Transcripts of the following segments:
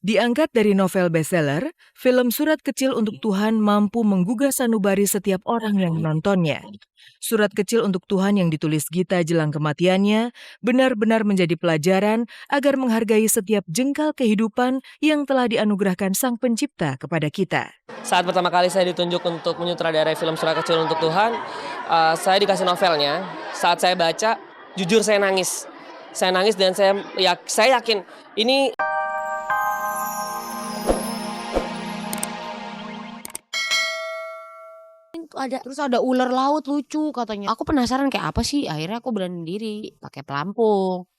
Diangkat dari novel bestseller, film Surat Kecil untuk Tuhan mampu menggugah sanubari setiap orang yang menontonnya. Surat Kecil untuk Tuhan yang ditulis Gita jelang kematiannya benar-benar menjadi pelajaran agar menghargai setiap jengkal kehidupan yang telah dianugerahkan Sang Pencipta kepada kita. Saat pertama kali saya ditunjuk untuk menyutradarai film Surat Kecil untuk Tuhan, saya dikasih novelnya. Saat saya baca, jujur saya nangis. Saya nangis dan saya yakin ini... Terus ada ular laut lucu katanya. Aku penasaran kayak apa sih, akhirnya aku berani diri pakai pelampung.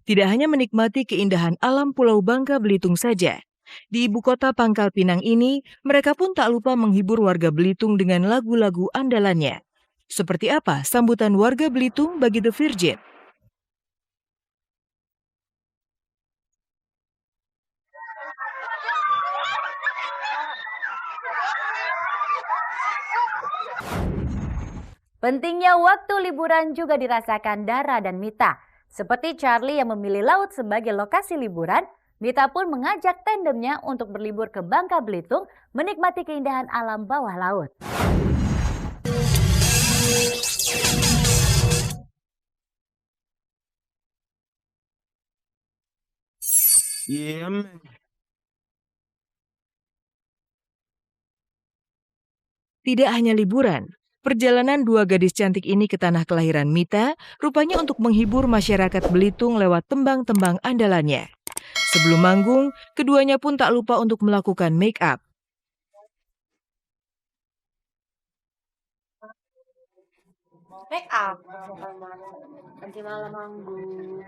Tidak hanya menikmati keindahan alam Pulau Bangka Belitung saja. Di ibu kota Pangkal Pinang ini, mereka pun tak lupa menghibur warga Belitung dengan lagu-lagu andalannya. Seperti apa sambutan warga Belitung bagi The Virgin? Pentingnya waktu liburan juga dirasakan Dara dan Mita. Seperti Charlie yang memilih laut sebagai lokasi liburan, Mita pun mengajak tandemnya untuk berlibur ke Bangka Belitung menikmati keindahan alam bawah laut. Tidak hanya liburan, perjalanan dua gadis cantik ini ke tanah kelahiran Mita rupanya untuk menghibur masyarakat Belitung lewat tembang-tembang andalannya. Sebelum manggung, keduanya pun tak lupa untuk melakukan make up. Make up nanti malam manggung.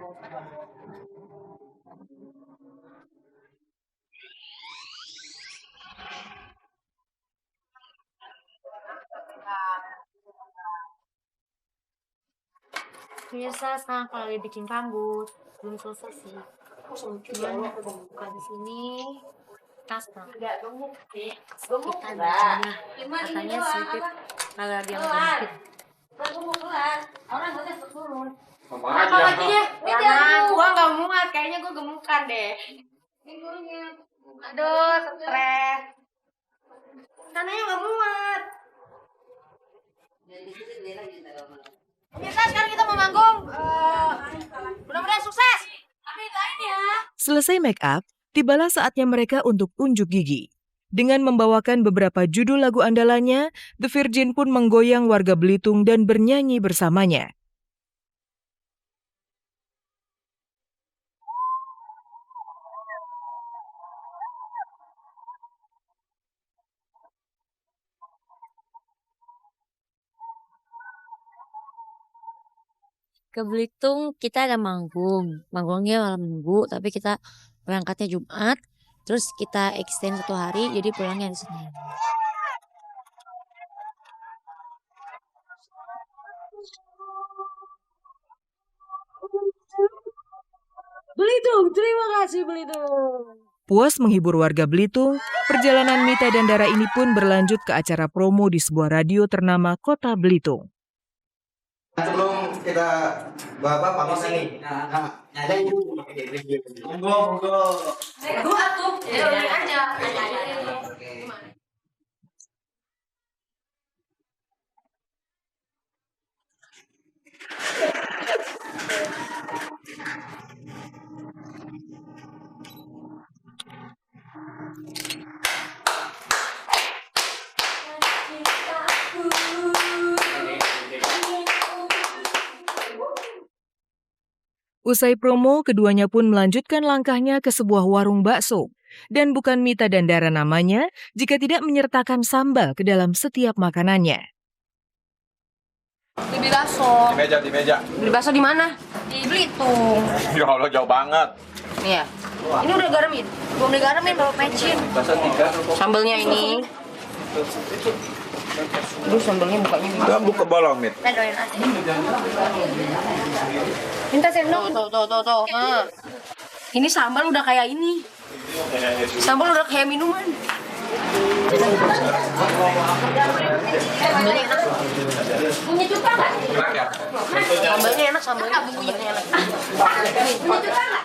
Biasa sekarang kalau lagi bikin rambut belum selesai sih. Cuman di sini tas nggak gemuk sih. Kita bajunya katanya sipit kalau dia nggak orang gue turun. Apa lagi ya? Karena gue nggak muat, kayaknya gue gemukan deh. Aduh, stres. Sananya nggak muat. Pemirsa, sekarang kita mau manggung. Mudah-mudahan sukses. Amin lain ya. Selesai make up, tibalah saatnya mereka untuk unjuk gigi. Dengan membawakan beberapa judul lagu andalannya, The Virgin pun menggoyang warga Belitung dan bernyanyi bersamanya. Ke Belitung kita ada manggungnya malam Minggu, tapi kita berangkatnya Jumat, terus kita extend 1 hari, jadi pulangnya di Senin. Belitung, terima kasih Belitung. Puas menghibur warga Belitung, perjalanan Mita dan Dara ini pun berlanjut ke acara promo di sebuah radio ternama Kota Belitung. Sebelum kita bapak pamit nih. Monggo. Gua tuh, ya aja. Usai promo, keduanya pun melanjutkan langkahnya ke sebuah warung bakso. Dan bukan Mita dan Dara namanya jika tidak menyertakan sambal ke dalam setiap makanannya. Beli bakso. Di meja. Beli bakso di mana? Di Belitung. Ya Allah, jauh banget. Iya. Ini udah garamin. Belum digaramin, baru mecin. Sambelnya ini. Aduh, sambelnya bukanya gimana? Enggak buka bolong, Mit. Doain aja. Minta sendok. Tuh. Ini sambal udah kayak ini. Sambal udah kayak minuman. Sambelnya enak. Punya cuka nggak? Sambalnya enak, sambalnya enak. Punya cuka nggak?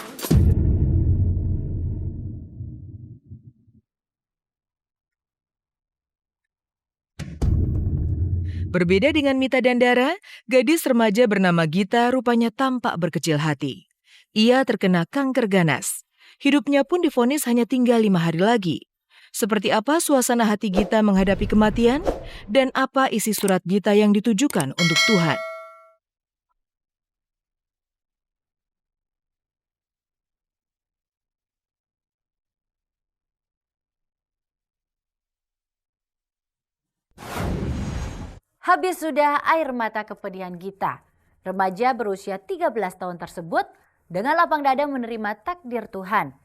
Berbeda dengan Mita dan Dara, gadis remaja bernama Gita rupanya tampak berkecil hati. Ia terkena kanker ganas. Hidupnya pun divonis hanya tinggal 5 hari lagi. Seperti apa suasana hati Gita menghadapi kematian? Dan apa isi surat Gita yang ditujukan untuk Tuhan? Habis sudah air mata kepedihan Gita. Remaja berusia 13 tahun tersebut dengan lapang dada menerima takdir Tuhan.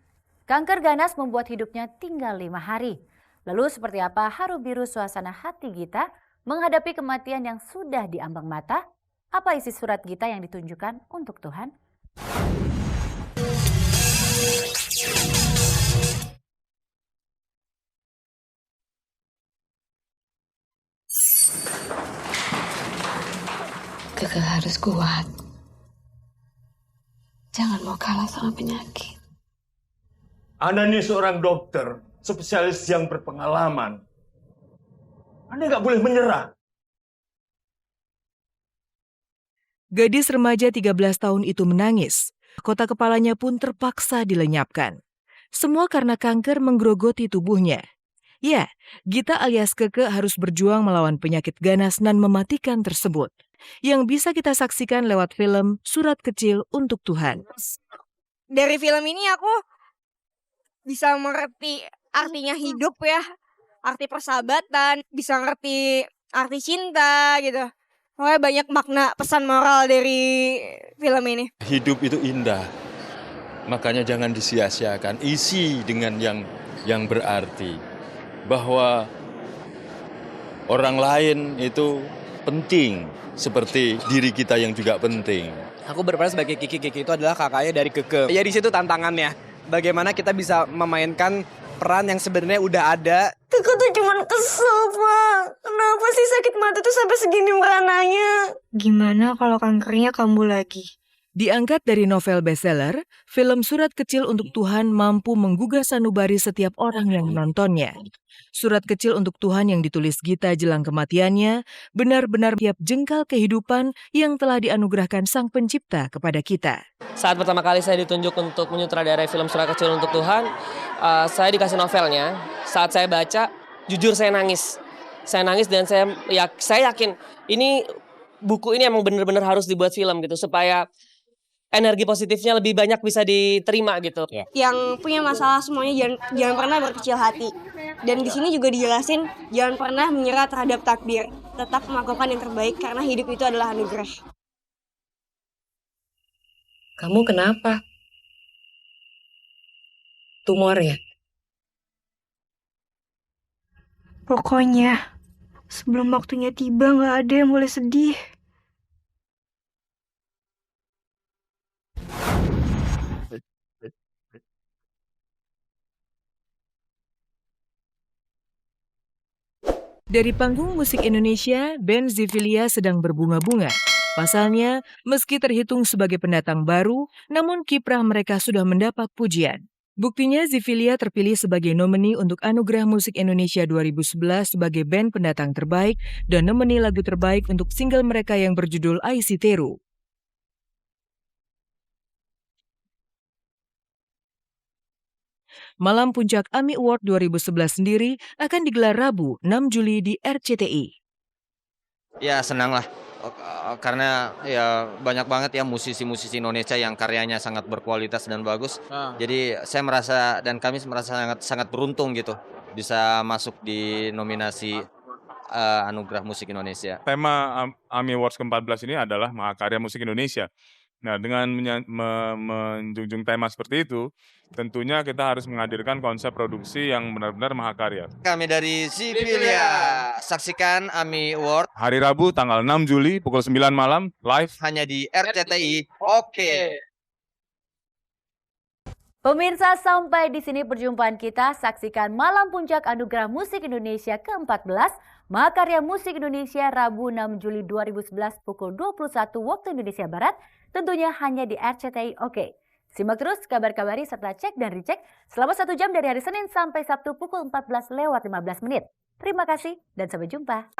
Kanker ganas membuat hidupnya tinggal 5 hari. Lalu seperti apa haru biru suasana hati Gita menghadapi kematian yang sudah diambang mata? Apa isi surat Gita yang ditunjukkan untuk Tuhan? Keke harus kuat. Jangan mau kalah sama penyakit. Anda ini seorang dokter, spesialis yang berpengalaman. Anda nggak boleh menyerah. Gadis remaja 13 tahun itu menangis. Kota kepalanya pun terpaksa dilenyapkan. Semua karena kanker menggerogoti tubuhnya. Ya, Gita alias Keke harus berjuang melawan penyakit ganas dan mematikan tersebut. Yang bisa kita saksikan lewat film Surat Kecil untuk Tuhan. Dari film ini aku bisa mengerti artinya hidup ya, arti persahabatan, bisa ngerti arti cinta gitu. Pokoknya banyak makna pesan moral dari film ini. Hidup itu indah, makanya jangan disia-siakan. Isi dengan yang berarti bahwa orang lain itu penting, seperti diri kita yang juga penting. Aku berperan sebagai Kiki. Kiki itu adalah kakaknya dari Keke. Ya di situ tantangannya. Bagaimana kita bisa memainkan peran yang sebenarnya udah ada. Keke tuh cuman kesel, Pak. Kenapa sih sakit mata tuh sampai segini merananya? Gimana kalau kankernya kambuh lagi? Diangkat dari novel bestseller, film Surat Kecil untuk Tuhan mampu menggugah sanubari setiap orang yang menontonnya. Surat Kecil untuk Tuhan yang ditulis Gita jelang kematiannya benar-benar tiap jengkal kehidupan yang telah dianugerahkan Sang Pencipta kepada kita. Saat pertama kali saya ditunjuk untuk menyutradarai film Surat Kecil untuk Tuhan, saya dikasih novelnya. Saat saya baca, jujur saya nangis. Saya nangis dan saya yakin ini buku ini emang benar-benar harus dibuat film gitu supaya energi positifnya lebih banyak bisa diterima gitu. Yang punya masalah semuanya jangan pernah berkecil hati. Dan di sini juga dijelasin jangan pernah menyerah terhadap takdir. Tetap melakukan yang terbaik karena hidup itu adalah anugerah. Kamu kenapa? Tumor ya? Pokoknya sebelum waktunya tiba gak ada yang boleh sedih. Dari panggung musik Indonesia, band Zivilia sedang berbunga-bunga. Pasalnya, meski terhitung sebagai pendatang baru, namun kiprah mereka sudah mendapat pujian. Buktinya Zivilia terpilih sebagai nomini untuk Anugerah Musik Indonesia 2011 sebagai band pendatang terbaik dan nomini lagu terbaik untuk single mereka yang berjudul Aisiteru. Malam Puncak AMI Award 2011 sendiri akan digelar Rabu 6 Juli di RCTI. Ya senang lah, karena ya banyak banget ya musisi-musisi Indonesia yang karyanya sangat berkualitas dan bagus. Jadi saya merasa dan kami merasa sangat beruntung gitu bisa masuk di nominasi Anugerah Musik Indonesia. Tema AMI Awards ke-14 ini adalah Mahakarya Musik Indonesia. Nah, dengan menjunjung tema seperti itu, tentunya kita harus menghadirkan konsep produksi yang benar-benar mahakarya. Kami dari Zivilia, saksikan AMI Award Hari Rabu tanggal 6 Juli pukul 9 malam, live hanya di RCTI. Oke. Pemirsa, sampai di sini perjumpaan kita. Saksikan Malam Puncak Anugerah Musik Indonesia ke-14 Mahakarya Musik Indonesia Rabu 6 Juli 2011 pukul 21 waktu Indonesia Barat, tentunya hanya di RCTI Oke. Simak terus kabar-kabari serta cek dan recheck selama 1 jam dari hari Senin sampai Sabtu pukul 14 lewat 15 menit. Terima kasih dan sampai jumpa.